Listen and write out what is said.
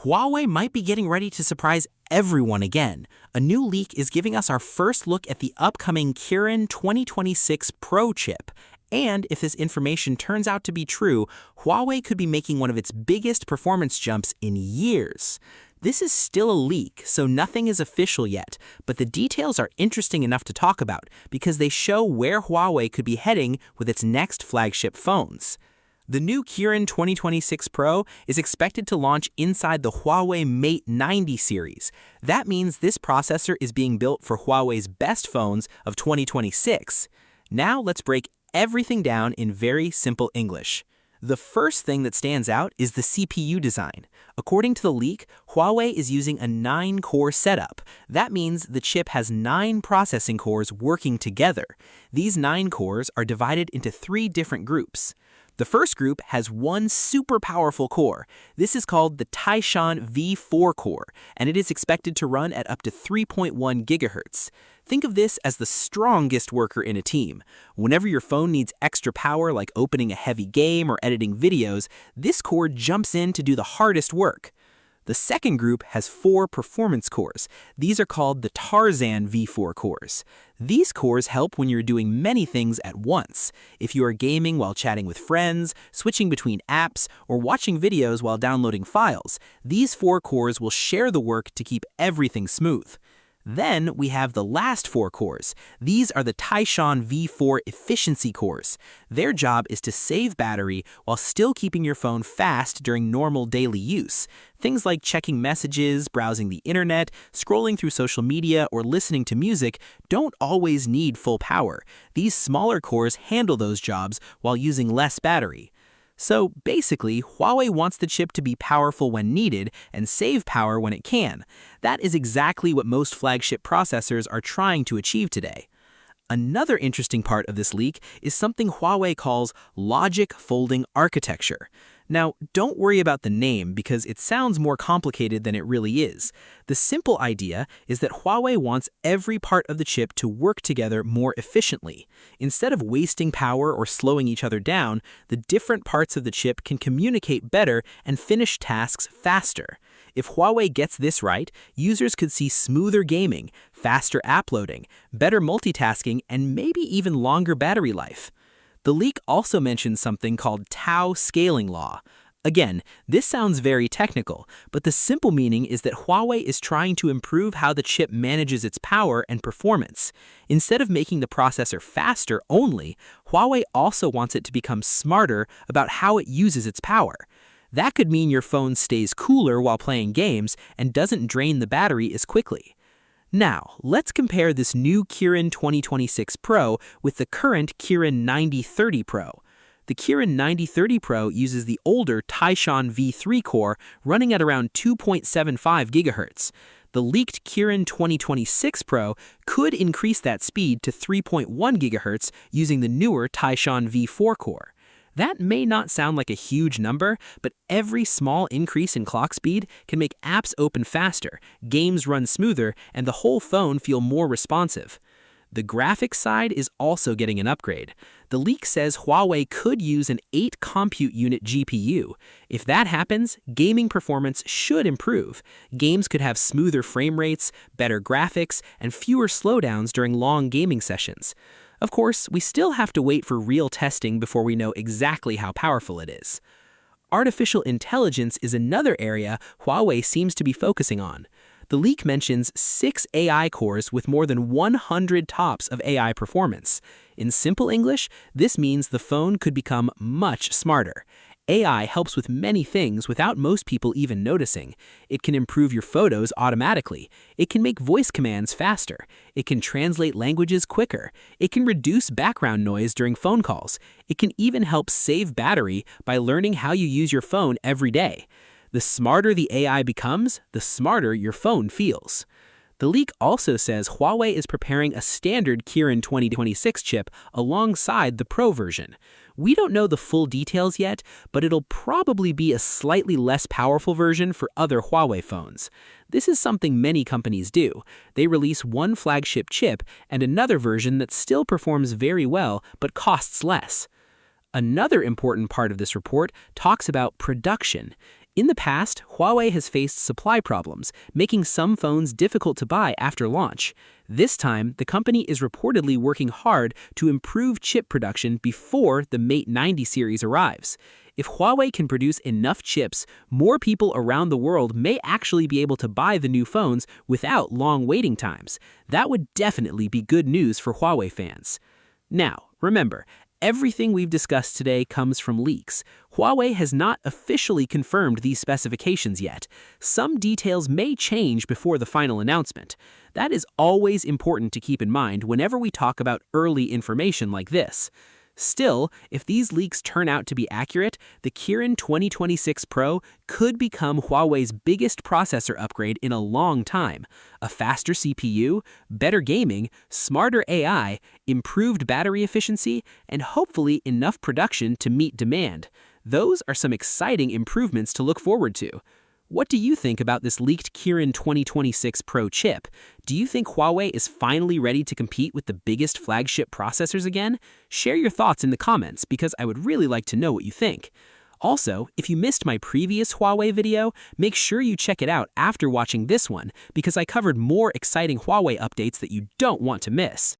Huawei might be getting ready to surprise everyone again. A new leak is giving us our first look at the upcoming Kirin 2026 Pro chip. And if this information turns out to be true, Huawei could be making one of its biggest performance jumps in years. This is still a leak, so nothing is official yet, but the details are interesting enough to talk about because they show where Huawei could be heading with its next flagship phones. The new Kirin 2026 Pro is expected to launch inside the Huawei Mate 90 series. That means this processor is being built for Huawei's best phones of 2026. Now let's break everything down in very simple English. The first thing that stands out is the CPU design. According to the leak, Huawei is using a 9-core setup. That means the chip has 9 processing cores working together. These 9 cores are divided into 3 different groups. The first group has one super powerful core. This is called the Taishan V4 core, and it is expected to run at up to 3.1 gigahertz. Think of this as the strongest worker in a team. Whenever your phone needs extra power like opening a heavy game or editing videos, this core jumps in to do the hardest work. The second group has 4 performance cores. These are called the Taishan V4 cores. These cores help when you're doing many things at once. If you are gaming while chatting with friends, switching between apps, or watching videos while downloading files, these 4 cores will share the work to keep everything smooth. Then we have the last 4 cores. These are the Taishan V4 efficiency cores. Their job is to save battery while still keeping your phone fast during normal daily use. Things like checking messages, browsing the internet, scrolling through social media, or listening to music don't always need full power. These smaller cores handle those jobs while using less battery. So basically, Huawei wants the chip to be powerful when needed and save power when it can. That is exactly what most flagship processors are trying to achieve today. Another interesting part of this leak is something Huawei calls logic folding architecture. Now, don't worry about the name because it sounds more complicated than it really is. The simple idea is that Huawei wants every part of the chip to work together more efficiently. Instead of wasting power or slowing each other down, the different parts of the chip can communicate better and finish tasks faster. If Huawei gets this right, users could see smoother gaming, faster app loading, better multitasking, and maybe even longer battery life. The leak also mentions something called Tau scaling law. Again, this sounds very technical, but the simple meaning is that Huawei is trying to improve how the chip manages its power and performance. Instead of making the processor faster only, Huawei also wants it to become smarter about how it uses its power. That could mean your phone stays cooler while playing games and doesn't drain the battery as quickly. Now, let's compare this new Kirin 2026 Pro with the current Kirin 9030 Pro. The Kirin 9030 Pro uses the older Taishan V3 core running at around 2.75 GHz. The leaked Kirin 2026 Pro could increase that speed to 3.1 GHz using the newer Taishan V4 core. That may not sound like a huge number, but every small increase in clock speed can make apps open faster, games run smoother, and the whole phone feel more responsive. The graphics side is also getting an upgrade. The leak says Huawei could use an 8 compute unit GPU. If that happens, gaming performance should improve. Games could have smoother frame rates, better graphics, and fewer slowdowns during long gaming sessions. Of course, we still have to wait for real testing before we know exactly how powerful it is. Artificial intelligence is another area Huawei seems to be focusing on. The leak mentions 6 AI cores with more than 100 TOPS of AI performance. In simple English, this means the phone could become much smarter. AI helps with many things without most people even noticing. It can improve your photos automatically. It can make voice commands faster. It can translate languages quicker. It can reduce background noise during phone calls. It can even help save battery by learning how you use your phone every day. The smarter the AI becomes, the smarter your phone feels. The leak also says Huawei is preparing a standard Kirin 2026 chip alongside the Pro version. We don't know the full details yet, but it'll probably be a slightly less powerful version for other Huawei phones. This is something many companies do. They release one flagship chip and another version that still performs very well but costs less. Another important part of this report talks about production. In the past, Huawei has faced supply problems, making some phones difficult to buy after launch. This time, the company is reportedly working hard to improve chip production before the Mate 90 series arrives. If Huawei can produce enough chips, more people around the world may actually be able to buy the new phones without long waiting times. That would definitely be good news for Huawei fans. Now, remember, everything we've discussed today comes from leaks. Huawei has not officially confirmed these specifications yet. Some details may change before the final announcement. That is always important to keep in mind whenever we talk about early information like this. Still, if these leaks turn out to be accurate, the Kirin 2026 Pro could become Huawei's biggest processor upgrade in a long time. A faster CPU, better gaming, smarter AI, improved battery efficiency, and hopefully enough production to meet demand. Those are some exciting improvements to look forward to. What do you think about this leaked Kirin 2026 Pro chip? Do you think Huawei is finally ready to compete with the biggest flagship processors again? Share your thoughts in the comments because I would really like to know what you think. Also, if you missed my previous Huawei video, make sure you check it out after watching this one because I covered more exciting Huawei updates that you don't want to miss.